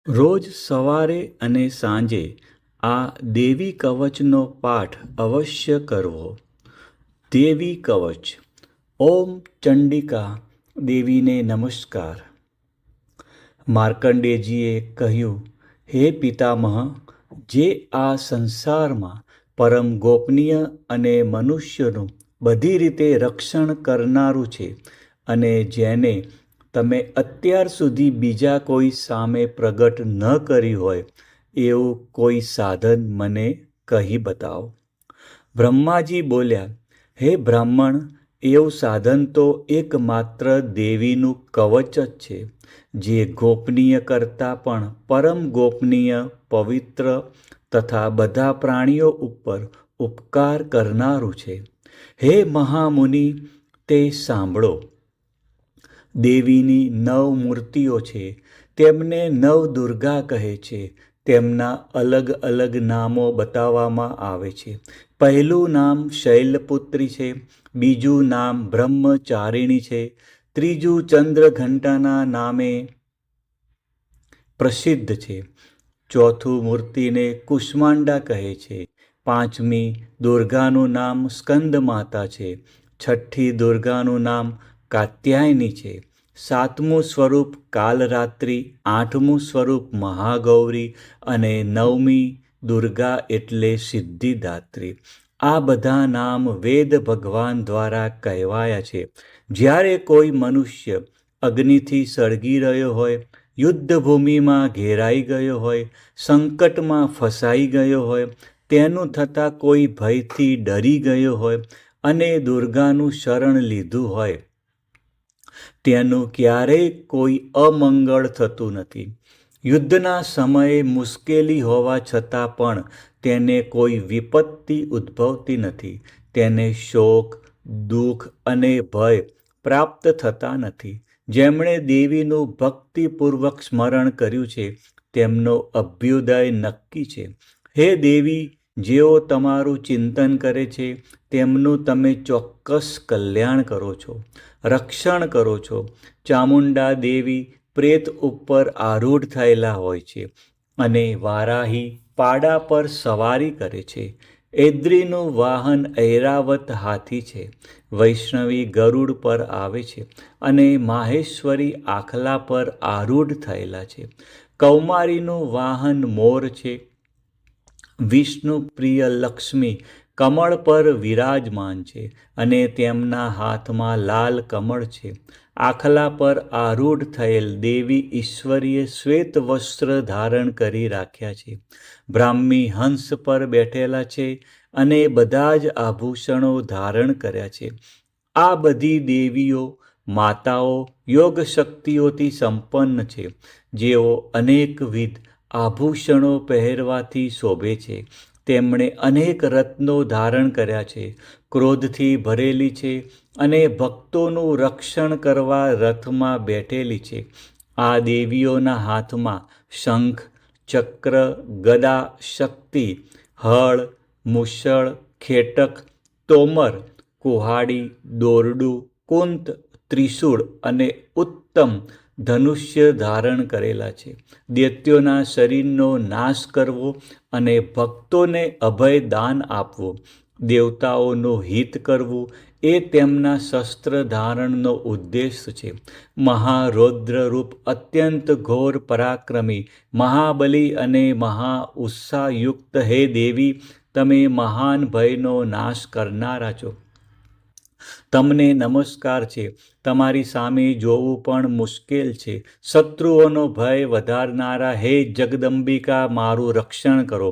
રોજ સવારે અને સાંજે આ દેવી કવચનો પાઠ અવશ્ય કરવો. દેવી કવચ. ઓમ ચંડિકા દેવીને નમસ્કાર. માર્કંડેયજીએ કહ્યું, હે પિતામહ, જે આ સંસારમાં પરમ ગોપનીય અને મનુષ્યનું બધી રીતે રક્ષણ કરનારું છે અને જેને તમે અત્યાર સુધી બીજા કોઈ સામે પ્રગટ ન કરી હોય એવું કોઈ સાધન મને કહી બતાવો. બ્રહ્માજી બોલ્યા, હે બ્રાહ્મણ, એવું સાધન તો એકમાત્ર દેવીનું કવચ જ છે, જે ગોપનીય કરતાં પણ પરમ ગોપનીય, પવિત્ર તથા બધા પ્રાણીઓ ઉપર ઉપકાર કરનારું છે. હે મહામુનિ, તે સાંભળો. દેવીની 9 મૂર્તિઓ છે. તેમને નવદુર્ગા કહે છે. તેમના અલગ અલગ નામો બતાવવામાં આવે છે. પહેલું નામ શૈલપુત્રી છે, બીજું નામ બ્રહ્મચારિણી છે, ત્રીજું ચંદ્રઘંટાના નામે પ્રસિદ્ધ છે, ચોથું મૂર્તિને કુષ્માંડા કહે છે, પાંચમી દુર્ગાનું નામ સ્કંદમાતા છે, છઠ્ઠી દુર્ગાનું નામ કાત્યાયની છે, સાતમું સ્વરૂપ કાલરાત્રિ, આઠમું સ્વરૂપ મહાગૌરી અને નવમી દુર્ગા એટલે સિદ્ધિદાત્રી. આ બધા નામ વેદ ભગવાન દ્વારા કહેવાયા છે. જ્યારે કોઈ મનુષ્ય અગ્નિથી સળગી રહ્યો હોય, યુદ્ધભૂમિમાં ઘેરાઈ ગયો હોય, સંકટમાં ફસાઈ ગયો હોય, તેનું થતાં કોઈ ભયથી ડરી ગયો હોય અને દુર્ગાનું શરણ લીધું હોય, તેનું ક્યારેય કોઈ અમંગળ થતું નથી. યુદ્ધના સમયે મુશ્કેલી હોવા છતાં પણ તેને કોઈ વિપત્તિ ઉદ્ભવતી નથી. તેને શોક, દુઃખ અને ભય પ્રાપ્ત થતા નથી. જેમણે દેવીનું ભક્તિપૂર્વક સ્મરણ કર્યું છે તેમનો અભ્યુદય નક્કી છે. હે દેવી, જેઓ તમારું ચિંતન કરે છે તેમનું તમે ચોક્કસ કલ્યાણ કરો છો, રક્ષણ કરો છો. ચામુંડા દેવી પ્રેત ઉપર આરૂઢ થયેલા હોય છે અને વારાહી પાડા પર સવારી કરે છે. ઐદ્રીનું વાહન ઐરાવત હાથી છે. વૈષ્ણવી ગરુડ પર આવે છે અને માહેશ્વરી આખલા પર આરૂઢ થયેલા છે. કૌમારીનું વાહન મોર છે. વિષ્ણુ પ્રિય લક્ષ્મી કમળ પર વિરાજમાન છે અને તેમના હાથમાં લાલ કમળ છે. આખલા પર આરૂઢ થયેલ દેવી ઈશ્વરીએ શ્વેત વસ્ત્ર ધારણ કરી રાખ્યા છે. બ્રાહ્મી હંસ પર બેઠેલા છે અને બધા જ આભૂષણો ધારણ કર્યા છે. આ બધી દેવીઓ માતાઓ યોગ શક્તિઓથી સંપન્ન છે, જેઓ અનેકવિધ આભૂષણો પહેરવાથી શોભે છે. તેમણે અનેક રત્નો ધારણ કર્યા છે, ક્રોધથી ભરેલી છે અને ભક્તોનું રક્ષણ કરવા રથમાં બેઠેલી છે. આ દેવીઓના હાથમાં શંખ, ચક્ર, ગદા, શક્તિ, હળ, મુસળ, ખેટક, તોમર, કુહાડી, દોરડું, કુંત, ત્રિશૂળ અને ઉત્તમ ધનુષ્ય ધારણ કરેલા છે. દૈત્યોના શરીરનો નાશ કરવો અને ભક્તોને અભય દાન આપવું, દેવતાઓનું હિત કરવું એ તેમના શસ્ત્ર ધારણનો ઉદ્દેશ છે. મહારૌદ્ર રૂપ, અત્યંત ઘોર પરાક્રમી, મહાબલી અને મહા ઉત્સાહયુક્ત હે દેવી, તમે મહાન ભયનો નાશ કરનારા છો. તમને નમસ્કાર છે. તમારી સામે જોવું પણ મુશ્કેલ છે. શત્રુઓનો ભય વધારનારા હે જગદંબિકા, મારું રક્ષણ કરો.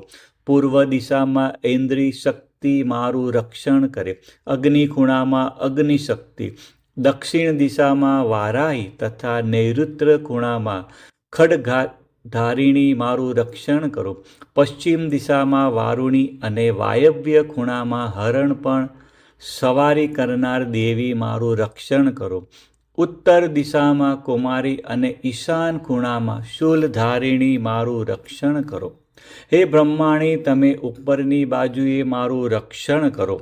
પૂર્વ દિશામાં ઐન્દ્રી શક્તિ મારું રક્ષણ કરે. અગ્નિ ખૂણામાં અગ્નિ શક્તિ, દક્ષિણ દિશામાં વારાહી તથા નૈઋત્ય ખૂણામાં ખડ્ગધારિણી મારું રક્ષણ કરો. પશ્ચિમ દિશામાં વારુણી અને વાયવ્ય ખૂણામાં હરણ પણ સવારી કરનાર દેવી મારું રક્ષણ કરો. ઉત્તર દિશામાં કુમારી અને ઈશાન ખૂણામાં શૂલધારિણી મારું રક્ષણ કરો. હે બ્રહ્માણી, તમે ઉપરની બાજુએ મારું રક્ષણ કરો.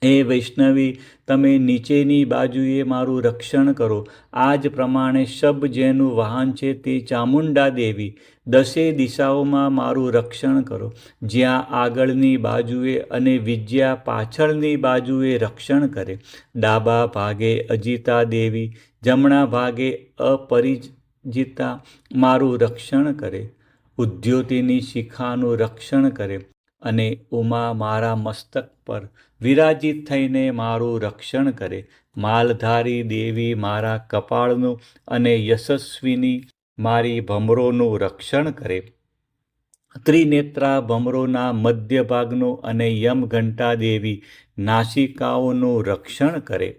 હે વૈષ્ણવી, તમે નીચેની બાજુએ મારું રક્ષણ કરો. આ જ પ્રમાણે શબ જેનું વાહન છે તે ચામુંડા દેવી, 10 દિશાઓમાં મારું રક્ષણ કરો. જ્યાં આગળની બાજુએ અને વિજ્યા પાછળની બાજુએ રક્ષણ કરે. ડાબા ભાગે અજિતા દેવી, જમણા ભાગે અપરિજિતા મારું રક્ષણ કરે. ઉદ્યોતિની શિખાનું રક્ષણ કરે અને ઉમા મારા મસ્તક પર વિરાજિત થઈને મારું રક્ષણ કરે. માલધારી દેવી મારા કપાળનું અને યશસ્વીની મારી ભમરોનું રક્ષણ કરે. ત્રિનેત્રા ભમરોના મધ્ય ભાગનું અને યમઘંટા દેવી નાસિકાઓનું રક્ષણ કરે.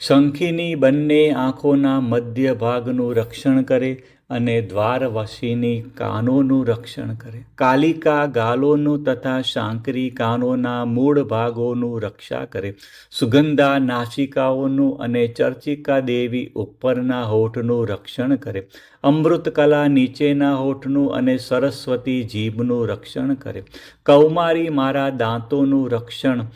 શંખીની બંને આંખોના મધ્ય ભાગનું રક્ષણ કરે અને દ્વારવશીની કાનોનું રક્ષણ કરે. કાલિકા ગાલોનું તથા શાંકરી કાનોના મૂળ ભાગોનું રક્ષા કરે. સુગંધા નાસિકાઓનું અને ચર્ચિકા દેવી ઉપરના હોઠનું રક્ષણ કરે. અમૃતકલા નીચેના હોઠનું અને સરસ્વતી જીભનું રક્ષણ કરે. કૌમારી મારા દાંતોનું રક્ષણ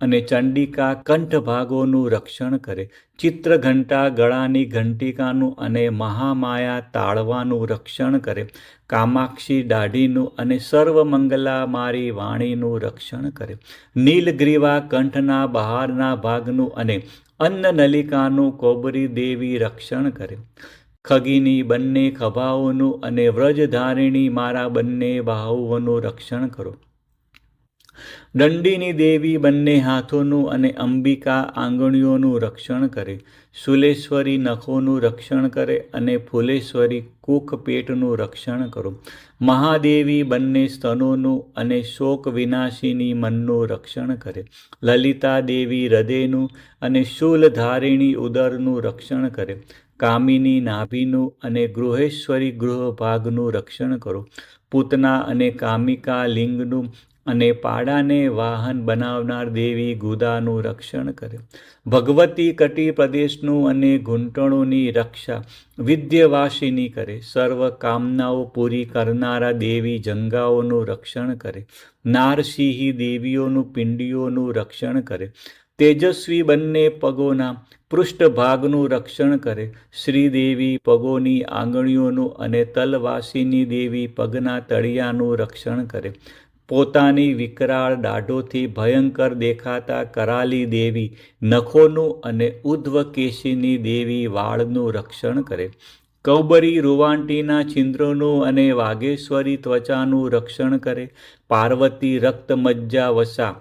અને ચંડિકા કંઠ ભાગોનું રક્ષણ કરે. ચિત્રઘંટા ગળાની ઘંટિકાનું અને મહામાયા તાળવાનું રક્ષણ કરે. કામાક્ષી દાઢીનું અને સર્વમંગલા મારી વાણીનું રક્ષણ કરે. નીલગ્રીવા કંઠના બહારના ભાગનું અને અન્નનલિકાનું કોબરી દેવી રક્ષણ કરે. ખગીની બંને ખભાઓનું અને વ્રજધારિણી મારા બંને બાહુઓનું રક્ષણ કરો. દંડીની દેવી બંને હાથોનું અને અંબિકા આંગળીઓનું રક્ષણ કરે. શૂલેશ્વરી નખોનું રક્ષણ કરે અને ફૂલેશ્વરી કુખ પેટનું રક્ષણ કરો. મહાદેવી બંને સ્તનોનું અને શોક વિનાશિની મનનું રક્ષણ કરે. લલિતા દેવી હૃદયનું અને શૂલધારિણી ઉદરનું રક્ષણ કરે. કામિની નાભીનું અને ગૃહેશ્વરી ગૃહ ભાગનું રક્ષણ કરો. પૂતના અને કામિકા લિંગનું અને પાડાને વાહન બનાવનાર દેવી ગુદાનું રક્ષણ કરે. ભગવતી કટી પ્રદેશનું અને ઘૂંટણોની રક્ષા વિદ્યવાસિની કરે. સર્વ કામનાઓ પૂરી કરનારા દેવી જંગાઓનું રક્ષણ કરે. નારસિંહી દેવીઓનું પિંડીઓનું રક્ષણ કરે. તેજસ્વી બંને પગોના પૃષ્ઠભાગનું રક્ષણ કરે. શ્રીદેવી પગોની આંગળીઓનું અને તલવાસીની દેવી પગના તળિયાનું રક્ષણ કરે. પોતાની વિકરાળ દાઢોથી ભયંકર દેખાતા કરાલી દેવી નખોનું અને ઉધ્વકેશીની દેવી વાળનું રક્ષણ કરે. કૌબરી રૂવાંટીના છિદ્રોનું અને વાઘેશ્વરી ત્વચાનું રક્ષણ કરે. પાર્વતી રક્ત મજ્જા વસા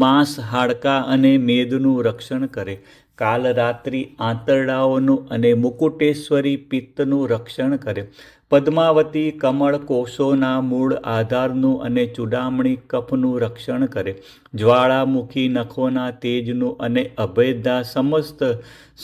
માંસ હાડકાં અને મેદનું રક્ષણ કરે. કાલરાત્રિ આંતરડાઓનું અને મુકુટેશ્વરી પિત્તનું રક્ષણ કરે. પદ્માવતી કમળ કોષોના મૂળ આધારનું અને ચૂડામણી કફનું રક્ષણ કરે. જ્વાળામુખી નખોના તેજનું અને અભેદા સમસ્ત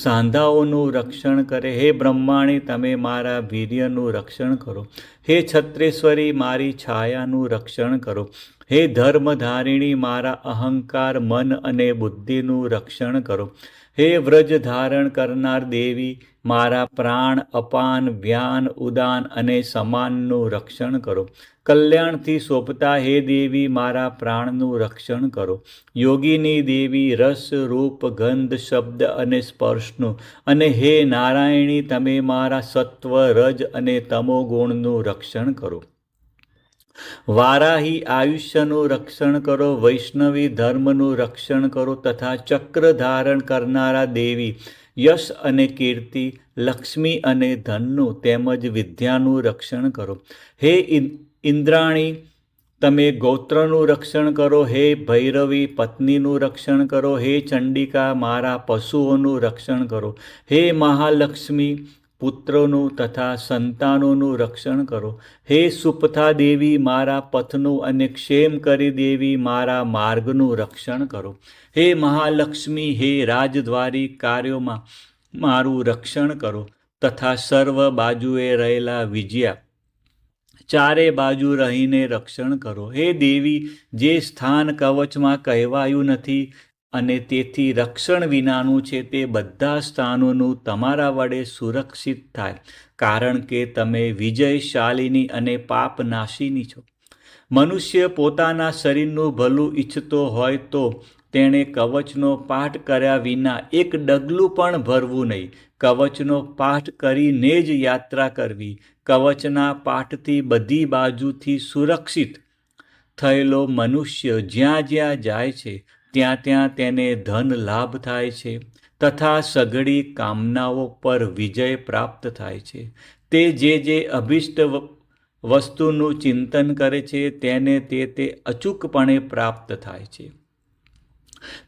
સાંધાઓનું રક્ષણ કરે. હે બ્રહ્માણી, તમે મારા વીર્યનું રક્ષણ કરો. હે છત્રેશ્વરી, મારી છાયાનું રક્ષણ કરો. હે ધર્મધારિણી, મારા અહંકાર, મન અને બુદ્ધિનું રક્ષણ કરો. હે વ્રજ ધારણ કરનાર દેવી, મારા પ્રાણ, અપાન, વ્યાન, ઉદાન અને સમાનનું રક્ષણ કરો. કલ્યાણથી શોભતા હે દેવી, મારા પ્રાણનું રક્ષણ કરો. યોગીની દેવી, રસ, રૂપ, ગંધ, શબ્દ અને સ્પર્શનું અને હે નારાયણી, તમે મારા સત્વ, રજ અને તમો ગુણનું રક્ષણ કરો. વારાહી આયુષ્યનું રક્ષણ કરો. વૈષ્ણવી ધર્મનું રક્ષણ કરો તથા ચક્ર ધારણ કરનારા દેવી યશ અને કીર્તિ, લક્ષ્મી અને ધનનું તેમજ વિદ્યાનું રક્ષણ કરો. હે ઇન્દ્રાણી, તમે ગોત્રનું રક્ષણ કરો. હે ભૈરવી, પત્નીનું રક્ષણ કરો. હે ચંડિકા, મારા પશુઓનું રક્ષણ કરો. હે મહાલક્ષ્મી, પુત્રોનું તથા સંતાનોનું રક્ષણ કરો. હે સુપથા દેવી, મારા પથનું અને ક્ષેમકરી દેવી, મારા માર્ગનું રક્ષણ કરો. હે મહાલક્ષ્મી, હે રાજદ્વારી કાર્યોમાં મારું રક્ષણ કરો તથા સર્વ બાજુએ રહેલા વિજયા ચારે બાજુ રહીને રક્ષણ કરો. હે દેવી, જે સ્થાન કવચમાં કહેવાયું નથી અને તેથી રક્ષણ વિનાનું છે, તે બધા સ્થાનોનું તમારા વડે સુરક્ષિત થાય, કારણ કે તમે વિજયશાલિની અને પાપનાશિની છો. મનુષ્ય પોતાના શરીરનું ભલું ઈચ્છતો હોય તો તેણે કવચનો પાઠ કર્યા વિના એક ડગલું પણ ભરવું નહીં. કવચનો પાઠ કરીને જ યાત્રા કરવી. કવચના પાઠથી બધી બાજુથી સુરક્ષિત થયેલો મનુષ્ય જ્યાં જ્યાં જાય છે ત્યાં ત્યાં તેને ધન લાભ થાય છે તથા સઘળી કામનાઓ પર વિજય પ્રાપ્ત થાય છે. તે જે અભિષ્ટ વસ્તુનું ચિંતન કરે છે તેને તે અચૂકપણે પ્રાપ્ત થાય છે.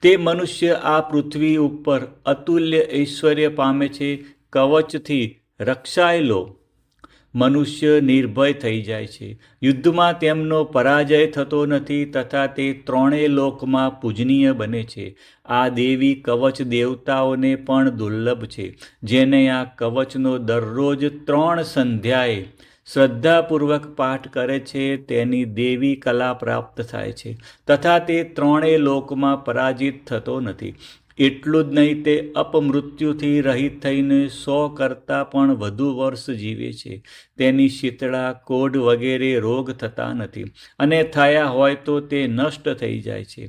તે મનુષ્ય આ પૃથ્વી ઉપર અતુલ્ય ઐશ્વર્ય પામે છે. કવચથી રક્ષાયેલો મનુષ્ય નિર્ભય થઈ જાય છે. યુદ્ધમાં તેમનો પરાજય થતો નથી તથા તે ત્રણેય લોકમાં પૂજનીય બને છે. આ દેવી કવચ દેવતાઓને પણ દુર્લભ છે. જેને આ કવચનો દરરોજ 3 સંધ્યાએ શ્રદ્ધાપૂર્વક પાઠ કરે છે તેની દેવી કલા પ્રાપ્ત થાય છે તથા તે ત્રણેય લોકમાં પરાજિત થતો નથી. એટલું જ નહીં, તે અપમૃત્યુથી રહિત થઈને 100 કરતાં પણ વધુ વર્ષ જીવે છે. તેની શીતળા, કોઢ વગેરે રોગ થતા નથી અને થયા હોય તો તે નષ્ટ થઈ જાય છે.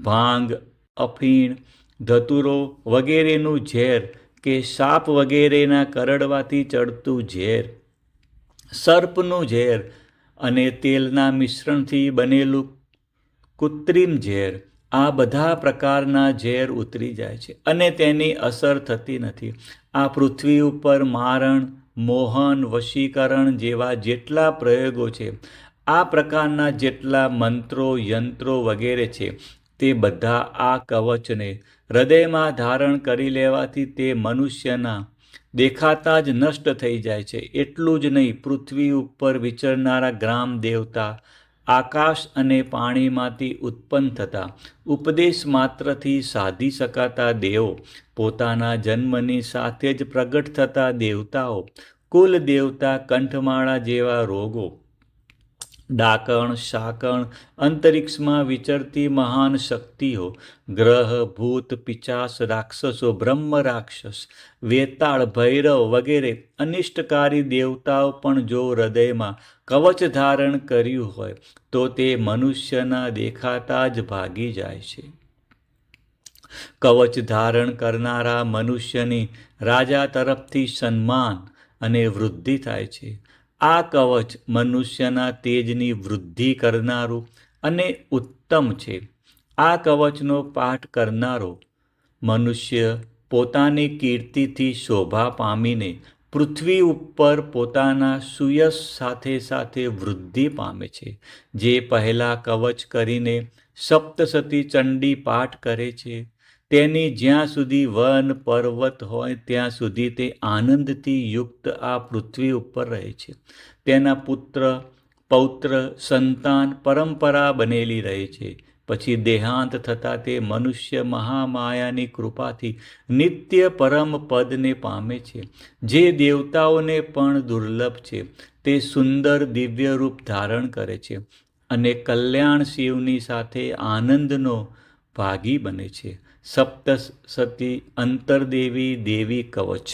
ભાંગ, અફીણ, ધતુરો વગેરેનું ઝેર કે સાપ વગેરેના કરડવાથી ચડતું ઝેર, સર્પનું ઝેર અને તેલના મિશ્રણથી બનેલું કૃત્રિમ ઝેર, આ બધા પ્રકારના ઝેર ઉતરી જાય છે અને તેની અસર થતી નથી. આ પૃથ્વી ઉપર મારણ, મોહન, વશીકરણ જેવા જેટલા પ્રયોગો છે, આ પ્રકારના જેટલા મંત્રો, યંત્રો વગેરે છે, તે બધા આ કવચને હૃદયમાં ધારણ કરી લેવાથી તે મનુષ્યના દેખાતા જ નષ્ટ થઈ જાય છે. એટલું જ નહીં, પૃથ્વી ઉપર વિચરનારા ગ્રામ દેવતા, આકાશ અને પાણીમાંથી ઉત્પન્ન થતા, ઉપદેશ માત્રથી સાધી શકાતા દેવો, પોતાના જન્મની સાથે જ પ્રગટ થતા દેવતાઓ, કુલ દેવતા, કંઠમાળા જેવા રોગો, ડાકણ, શાકણ, અંતરિક્ષમાં વિચરતી મહાન શક્તિઓ, ગ્રહ, ભૂત, પિચાસ, રાક્ષસો, બ્રહ્મ રાક્ષસ, વેતાળ, ભૈરવ વગેરે અનિષ્ટકારી દેવતાઓ પણ જો હૃદયમાં કવચ ધારણ કર્યું હોય તો તે મનુષ્યના દેખાતા જ ભાગી જાય છે. કવચ ધારણ કરનારા મનુષ્યની રાજા તરફથી સન્માન અને વૃદ્ધિ થાય છે. આ કવચ મનુષ્યના તેજની વૃદ્ધિ કરનારું અને ઉત્તમ છે. આ કવચનો પાઠ કરનારો મનુષ્ય પોતાની કીર્તિથી શોભા પામીને પૃથ્વી ઉપર પોતાના સુયશ સાથે સાથે વૃદ્ધિ પામે છે. જે પહેલાં કવચ કરીને સપ્તસતી ચંડી પાઠ કરે છે, તેની જ્યાં સુધી વન પર્વત હોય ત્યાં સુધી તે આનંદથી યુક્ત આ પૃથ્વી ઉપર રહે છે. તેના પુત્ર, પૌત્ર, સંતાન પરંપરા બનેલી રહે છે. પછી દેહાંત થતાં તે મનુષ્ય મહામાયાની કૃપાથી નિત્ય પરમ પદને પામે છે, જે દેવતાઓને પણ દુર્લભ છે. તે સુંદર દિવ્ય રૂપ ધારણ કરે છે અને કલ્યાણ શિવની સાથે આનંદનો ભાગી બને છે. સપ્તસતી અંતરદેવી દેવી કવચ.